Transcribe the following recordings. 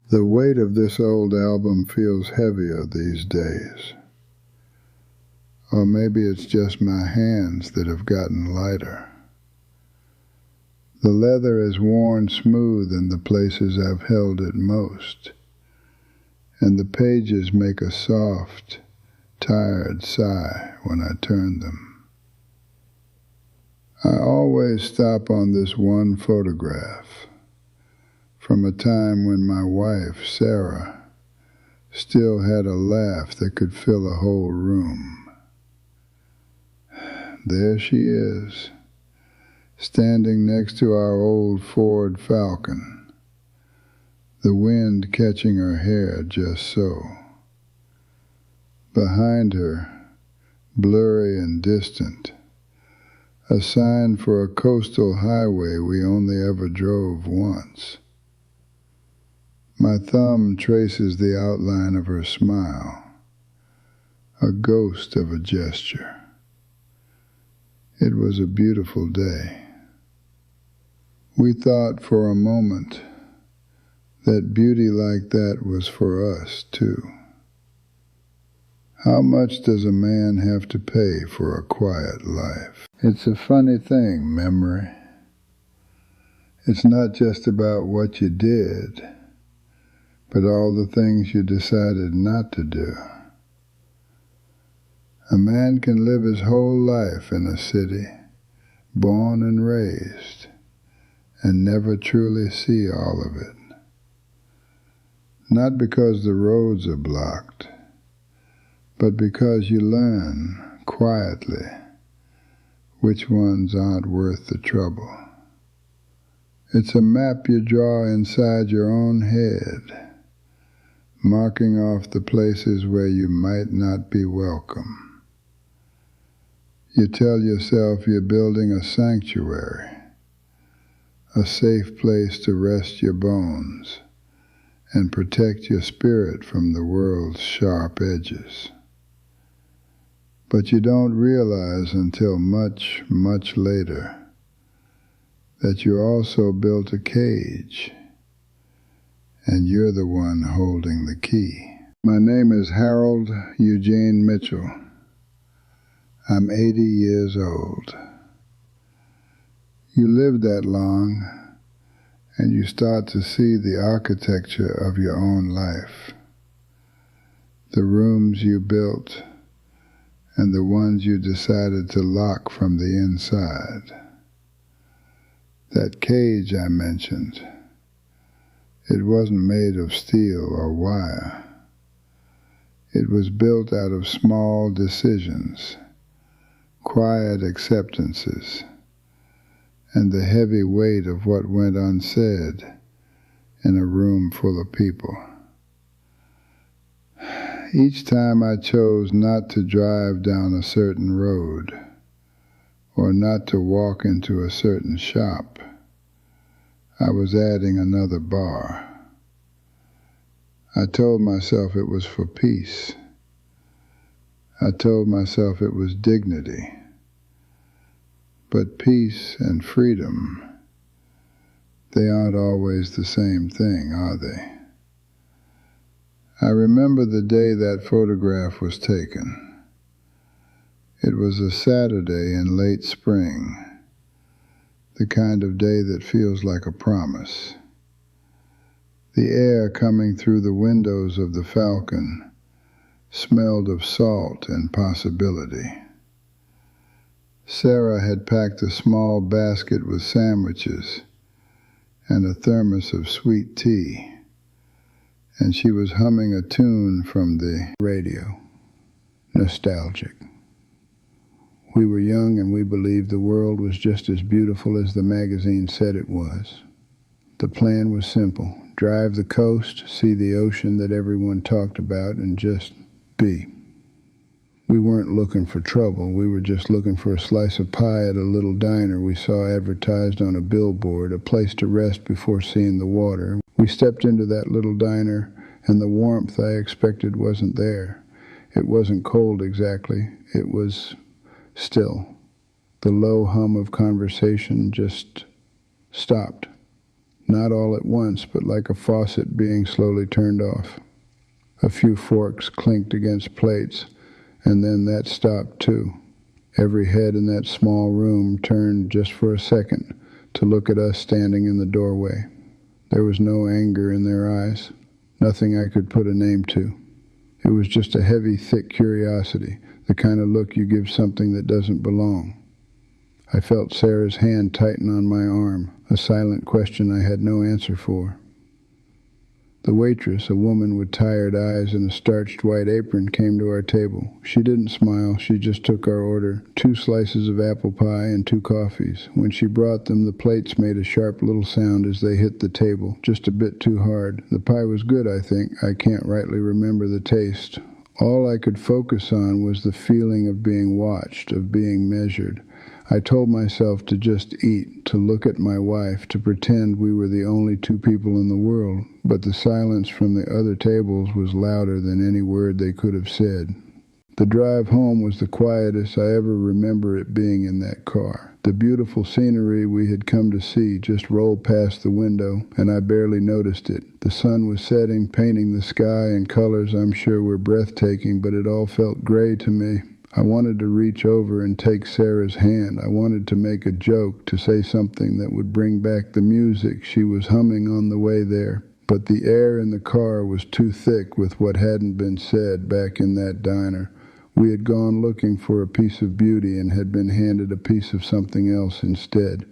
The weight of this old album feels heavier these days. Or maybe it's just my hands that have gotten lighter. The leather is worn smooth in the places I've held it most, and the pages make a soft, tired sigh when I turn them. I always stop on this one photograph from a time when my wife, Sarah, still had a laugh that could fill a whole room. There she is, standing next to our old Ford Falcon, the wind catching her hair just so. Behind her, blurry and distant, a sign for a coastal highway we only ever drove once. My thumb traces the outline of her smile, a ghost of a gesture. It was a beautiful day. We thought for a moment that beauty like that was for us, too. How much does a man have to pay for a quiet life? It's a funny thing, memory. It's not just about what you did, but all the things you decided not to do. A man can live his whole life in a city, born and raised, and never truly see all of it. Not because the roads are blocked, but because you learn, quietly, which ones aren't worth the trouble. It's a map you draw inside your own head, marking off the places where you might not be welcome. You tell yourself you're building a sanctuary, a safe place to rest your bones and protect your spirit from the world's sharp edges. But you don't realize until much, much later that you also built a cage, and you're the one holding the key. My name is Harold Eugene Mitchell. I'm 80 years old. You live that long, and you start to see the architecture of your own life. The rooms you built, and the ones you decided to lock from the inside. That cage I mentioned, it wasn't made of steel or wire. It was built out of small decisions, quiet acceptances, and the heavy weight of what went unsaid in a room full of people. Each time I chose not to drive down a certain road, or not to walk into a certain shop, I was adding another bar. I told myself it was for peace. I told myself it was dignity. But peace and freedom, they aren't always the same thing, are they? I remember the day that photograph was taken. It was a Saturday in late spring, the kind of day that feels like a promise. The air coming through the windows of the Falcon smelled of salt and possibility. Sarah had packed a small basket with sandwiches and a thermos of sweet tea, and she was humming a tune from the radio, nostalgic. We were young and we believed the world was just as beautiful as the magazine said it was. The plan was simple: drive the coast, see the ocean that everyone talked about, and just be. We weren't looking for trouble. We were just looking for a slice of pie at a little diner we saw advertised on a billboard, a place to rest before seeing the water. We stepped into that little diner, and the warmth I expected wasn't there. It wasn't cold exactly. It was still. The low hum of conversation just stopped. not all at once, but like a faucet being slowly turned off. A few forks clinked against plates, and then that stopped too. Every head in that small room turned just for a second to look at us standing in the doorway. There was no anger in their eyes, nothing I could put a name to. It was just a heavy, thick curiosity, the kind of look you give something that doesn't belong. I felt Sarah's hand tighten on my arm, a silent question I had no answer for. The waitress, a woman with tired eyes and a starched white apron, came to our table. She didn't smile, she just took our order, 2 slices of apple pie and 2 coffees. When she brought them, the plates made a sharp little sound as they hit the table, just a bit too hard. The pie was good, I think. I can't rightly remember the taste. All I could focus on was the feeling of being watched, of being measured. I told myself to just eat, to look at my wife, to pretend we were the only 2 people in the world, but the silence from the other tables was louder than any word they could have said. The drive home was the quietest I ever remember it being in that car. The beautiful scenery we had come to see just rolled past the window, and I barely noticed it. The sun was setting, painting the sky in colors I'm sure were breathtaking, but it all felt gray to me. I wanted to reach over and take Sarah's hand. I wanted to make a joke, to say something that would bring back the music she was humming on the way there. But the air in the car was too thick with what hadn't been said back in that diner. We had gone looking for a piece of beauty and had been handed a piece of something else instead.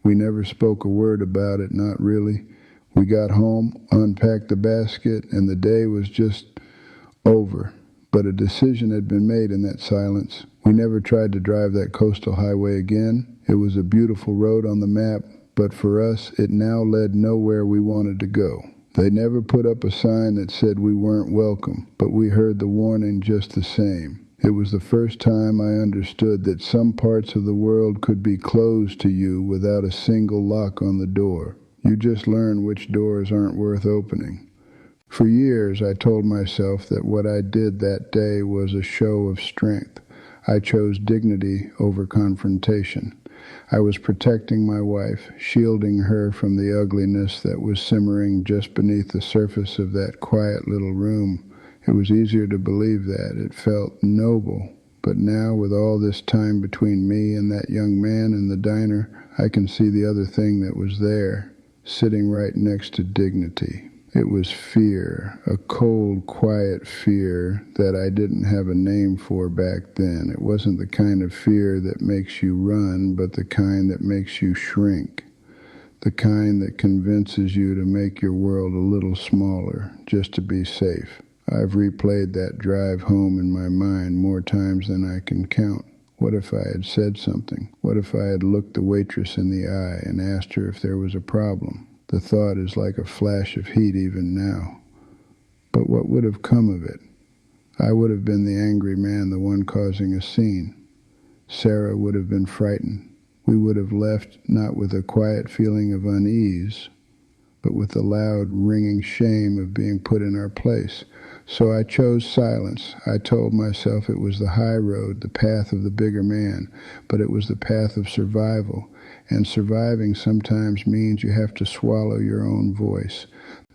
We never spoke a word about it, not really. We got home, unpacked the basket, and the day was just over. But a decision had been made in that silence. We never tried to drive that coastal highway again. It was a beautiful road on the map, but for us, it now led nowhere we wanted to go. They never put up a sign that said we weren't welcome, but we heard the warning just the same. It was the first time I understood that some parts of the world could be closed to you without a single lock on the door. You just learn which doors aren't worth opening. For years, I told myself that what I did that day was a show of strength. I chose dignity over confrontation. I was protecting my wife, shielding her from the ugliness that was simmering just beneath the surface of that quiet little room. It was easier to believe that. It felt noble. But now, with all this time between me and that young man in the diner, I can see the other thing that was there, sitting right next to dignity. It was fear, a cold, quiet fear that I didn't have a name for back then. It wasn't the kind of fear that makes you run, but the kind that makes you shrink. The kind that convinces you to make your world a little smaller, just to be safe. I've replayed that drive home in my mind more times than I can count. What if I had said something? What if I had looked the waitress in the eye and asked her if there was a problem? The thought is like a flash of heat even now. But what would have come of it? I would have been the angry man, the one causing a scene. Sarah would have been frightened. We would have left not with a quiet feeling of unease, but with the loud, ringing shame of being put in our place. So I chose silence. I told myself it was the high road, the path of the bigger man, but it was the path of survival. And surviving sometimes means you have to swallow your own voice.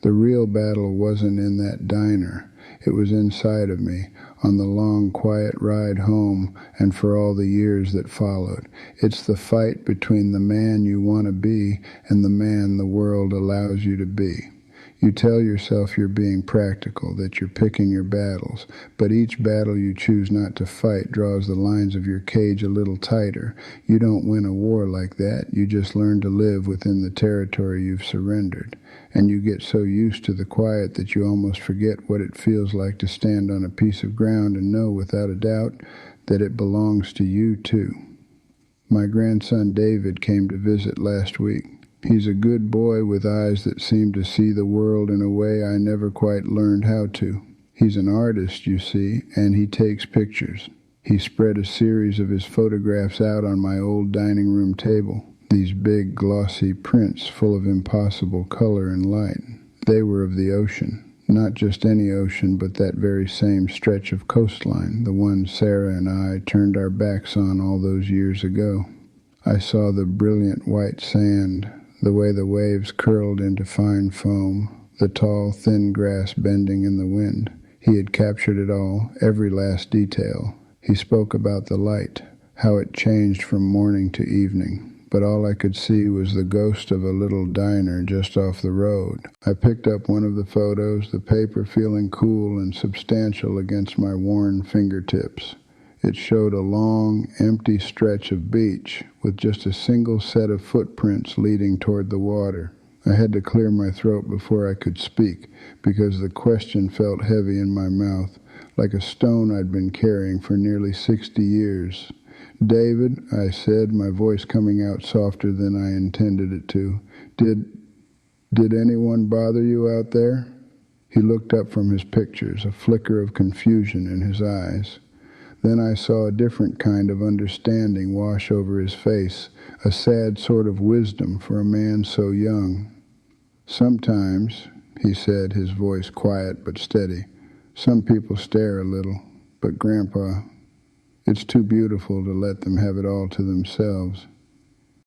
The real battle wasn't in that diner. It was inside of me, on the long, quiet ride home, and for all the years that followed. It's the fight between the man you want to be and the man the world allows you to be. You tell yourself you're being practical, that you're picking your battles, but each battle you choose not to fight draws the lines of your cage a little tighter. You don't win a war like that. You just learn to live within the territory you've surrendered. And you get so used to the quiet that you almost forget what it feels like to stand on a piece of ground and know without a doubt that it belongs to you too. My grandson David came to visit last week. He's a good boy with eyes that seem to see the world in a way I never quite learned how to. He's an artist, you see, and he takes pictures. He spread a series of his photographs out on my old dining room table, these big glossy prints full of impossible color and light. They were of the ocean. Not just any ocean, but that very same stretch of coastline, the one Sarah and I turned our backs on all those years ago. I saw the brilliant white sand, the way the waves curled into fine foam, the tall, thin grass bending in the wind. He had captured it all, every last detail. He spoke about the light, how it changed from morning to evening. But all I could see was the ghost of a little diner just off the road. I picked up one of the photos, the paper feeling cool and substantial against my worn fingertips. It showed a long, empty stretch of beach with just a single set of footprints leading toward the water. I had to clear my throat before I could speak because the question felt heavy in my mouth, like a stone I'd been carrying for nearly 60 years. "David," I said, my voice coming out softer than I intended it to, Did anyone bother you out there?" He looked up from his pictures, a flicker of confusion in his eyes. Then I saw a different kind of understanding wash over his face, a sad sort of wisdom for a man so young. "Sometimes," he said, his voice quiet but steady, "some people stare a little, but Grandpa, it's too beautiful to let them have it all to themselves."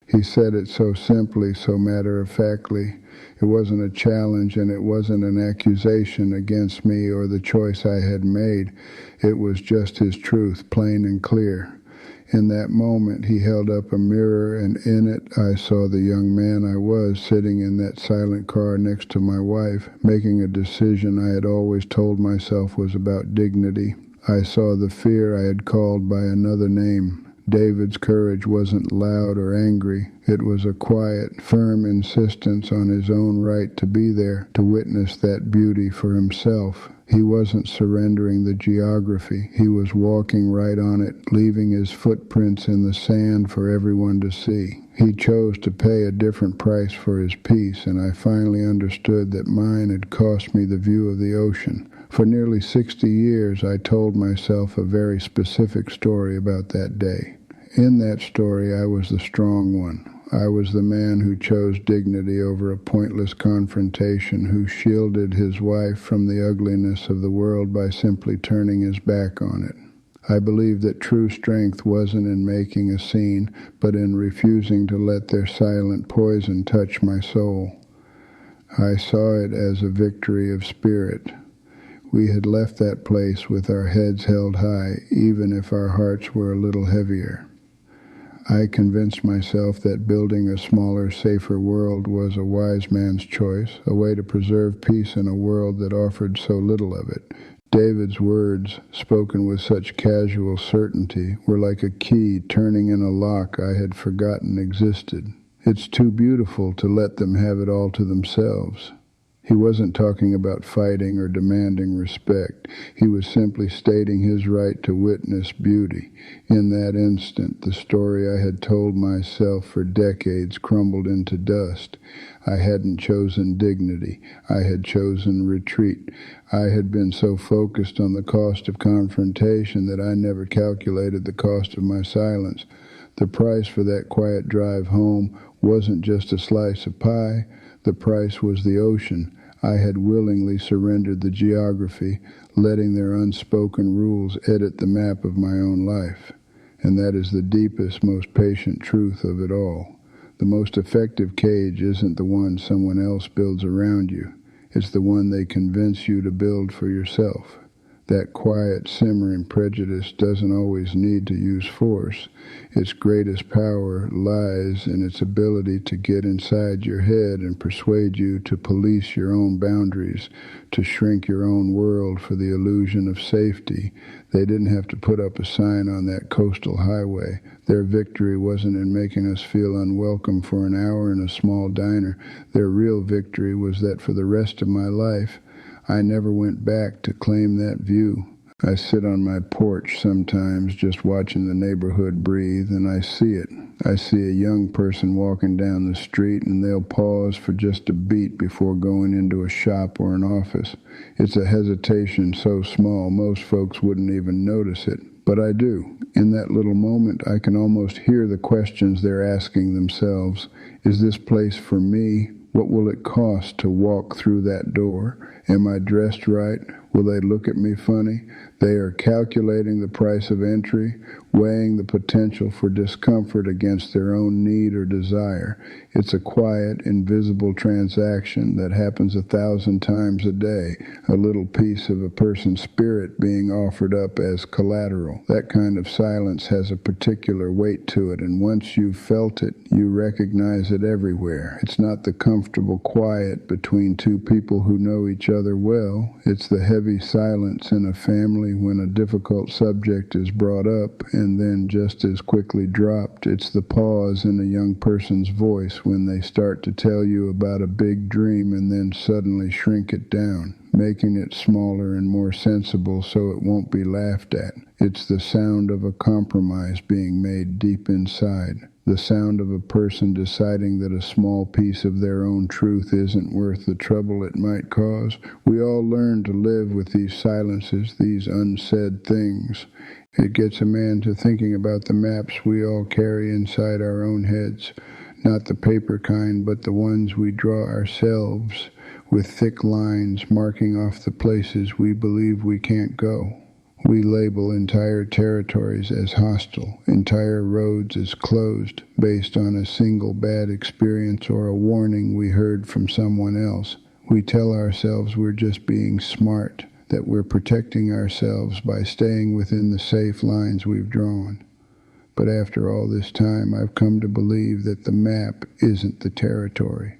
He said it so simply, so matter-of-factly. It wasn't a challenge and it wasn't an accusation against me or the choice I had made. It was just his truth, plain and clear. In that moment, he held up a mirror, and in it I saw the young man I was sitting in that silent car next to my wife, making a decision I had always told myself was about dignity. I saw the fear I had called by another name. David's courage wasn't loud or angry. It was a quiet, firm insistence on his own right to be there, to witness that beauty for himself. He wasn't surrendering the geography. He was walking right on it, leaving his footprints in the sand for everyone to see. He chose to pay a different price for his peace, and I finally understood that mine had cost me the view of the ocean. For nearly 60 years, I told myself a very specific story about that day. In that story, I was the strong one. I was the man who chose dignity over a pointless confrontation, who shielded his wife from the ugliness of the world by simply turning his back on it. I believed that true strength wasn't in making a scene, but in refusing to let their silent poison touch my soul. I saw it as a victory of spirit. We had left that place with our heads held high, even if our hearts were a little heavier. I convinced myself that building a smaller, safer world was a wise man's choice, a way to preserve peace in a world that offered so little of it. David's words, spoken with such casual certainty, were like a key turning in a lock I had forgotten existed. It's too beautiful to let them have it all to themselves. He wasn't talking about fighting or demanding respect. He was simply stating his right to witness beauty. In that instant, the story I had told myself for decades crumbled into dust. I hadn't chosen dignity. I had chosen retreat. I had been so focused on the cost of confrontation that I never calculated the cost of my silence. The price for that quiet drive home wasn't just a slice of pie. The price was the ocean. I had willingly surrendered the geography, letting their unspoken rules edit the map of my own life. And that is the deepest, most patient truth of it all. The most effective cage isn't the one someone else builds around you. It's the one they convince you to build for yourself. That quiet, simmering prejudice doesn't always need to use force. Its greatest power lies in its ability to get inside your head and persuade you to police your own boundaries, to shrink your own world for the illusion of safety. They didn't have to put up a sign on that coastal highway. Their victory wasn't in making us feel unwelcome for an hour in a small diner. Their real victory was that for the rest of my life, I never went back to claim that view. I sit on my porch sometimes just watching the neighborhood breathe, and I see it. I see a young person walking down the street, and they'll pause for just a beat before going into a shop or an office. It's a hesitation so small most folks wouldn't even notice it. But I do. In that little moment, I can almost hear the questions they're asking themselves. Is this place for me? What will it cost to walk through that door? Am I dressed right? Will they look at me funny? They are calculating the price of entry, weighing the potential for discomfort against their own need or desire. It's a quiet, invisible transaction that happens 1,000 times a day, a little piece of a person's spirit being offered up as collateral. That kind of silence has a particular weight to it, and once you've felt it, you recognize it everywhere. It's not the comfortable quiet between two people who know each other well. It's the heavy silence in a family when a difficult subject is brought up and then just as quickly dropped. It's the pause in a young person's voice when they start to tell you about a big dream and then suddenly shrink it down, making it smaller and more sensible so it won't be laughed at. It's the sound of a compromise being made deep inside. The sound of a person deciding that a small piece of their own truth isn't worth the trouble it might cause. We all learn to live with these silences, these unsaid things. It gets a man to thinking about the maps we all carry inside our own heads, not the paper kind, but the ones we draw ourselves, with thick lines marking off the places we believe we can't go. We label entire territories as hostile, entire roads as closed, based on a single bad experience or a warning we heard from someone else. We tell ourselves we're just being smart, that we're protecting ourselves by staying within the safe lines we've drawn. But after all this time, I've come to believe that the map isn't the territory.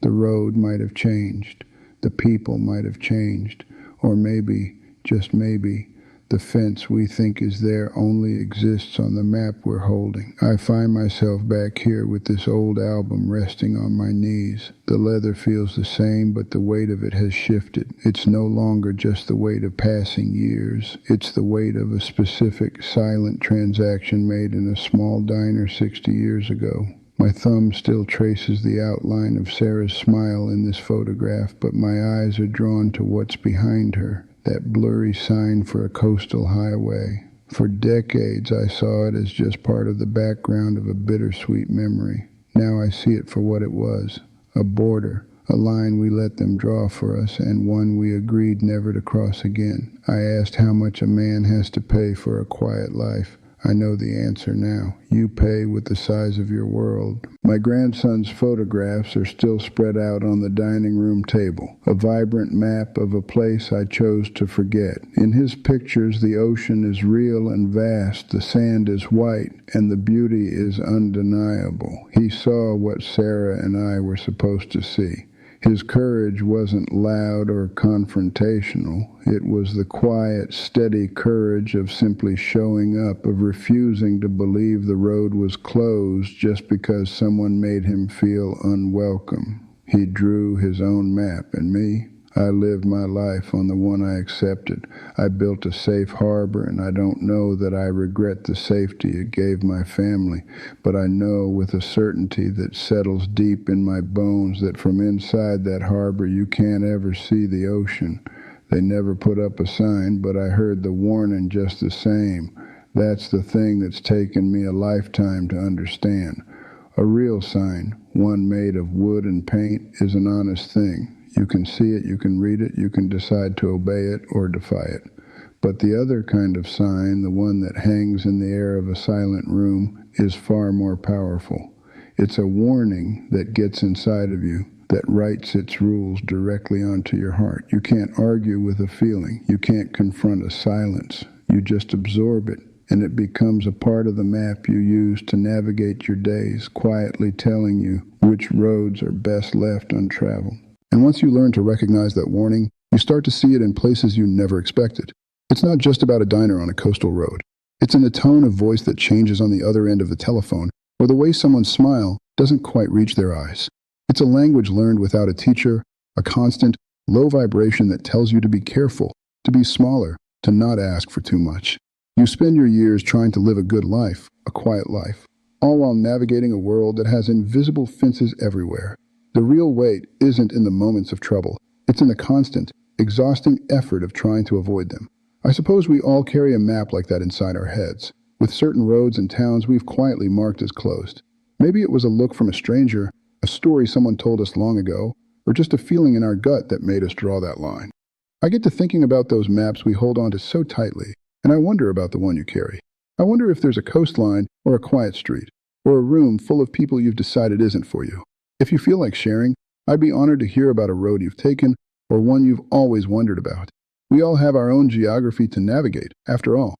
The road might have changed, the people might have changed, or maybe, just maybe, the fence we think is there only exists on the map we're holding. I find myself back here with this old album resting on my knees. The leather feels the same, but the weight of it has shifted. It's no longer just the weight of passing years. It's the weight of a specific, silent transaction made in a small diner 60 years ago. My thumb still traces the outline of Sarah's smile in this photograph, but my eyes are drawn to what's behind her. That blurry sign for a coastal highway. For decades, I saw it as just part of the background of a bittersweet memory. Now I see it for what it was, a border, a line we let them draw for us, and one we agreed never to cross again. I asked how much a man has to pay for a quiet life. I know the answer now. You pay with the size of your world. My grandson's photographs are still spread out on the dining room table, a vibrant map of a place I chose to forget. In his pictures, the ocean is real and vast, the sand is white, and the beauty is undeniable. He saw what Sarah and I were supposed to see. His courage wasn't loud or confrontational. It was the quiet, steady courage of simply showing up, of refusing to believe the road was closed just because someone made him feel unwelcome. He drew his own map, and me, I lived my life on the one I accepted. I built a safe harbor, and I don't know that I regret the safety it gave my family, but I know with a certainty that settles deep in my bones that from inside that harbor you can't ever see the ocean. They never put up a sign, but I heard the warning just the same. That's the thing that's taken me a lifetime to understand. A real sign, one made of wood and paint, is an honest thing. You can see it, you can read it, you can decide to obey it or defy it. But the other kind of sign, the one that hangs in the air of a silent room, is far more powerful. It's a warning that gets inside of you, that writes its rules directly onto your heart. You can't argue with a feeling. You can't confront a silence. You just absorb it, and it becomes a part of the map you use to navigate your days, quietly telling you which roads are best left untraveled. And once you learn to recognize that warning, you start to see it in places you never expected. It's not just about a diner on a coastal road. It's in the tone of voice that changes on the other end of the telephone, or the way someone's smile doesn't quite reach their eyes. It's a language learned without a teacher, a constant, low vibration that tells you to be careful, to be smaller, to not ask for too much. You spend your years trying to live a good life, a quiet life, all while navigating a world that has invisible fences everywhere. The real weight isn't in the moments of trouble. It's in the constant, exhausting effort of trying to avoid them. I suppose we all carry a map like that inside our heads, with certain roads and towns we've quietly marked as closed. Maybe it was a look from a stranger, a story someone told us long ago, or just a feeling in our gut that made us draw that line. I get to thinking about those maps we hold on to so tightly, and I wonder about the one you carry. I wonder if there's a coastline or a quiet street, or a room full of people you've decided isn't for you. If you feel like sharing, I'd be honored to hear about a road you've taken or one you've always wondered about. We all have our own geography to navigate, after all.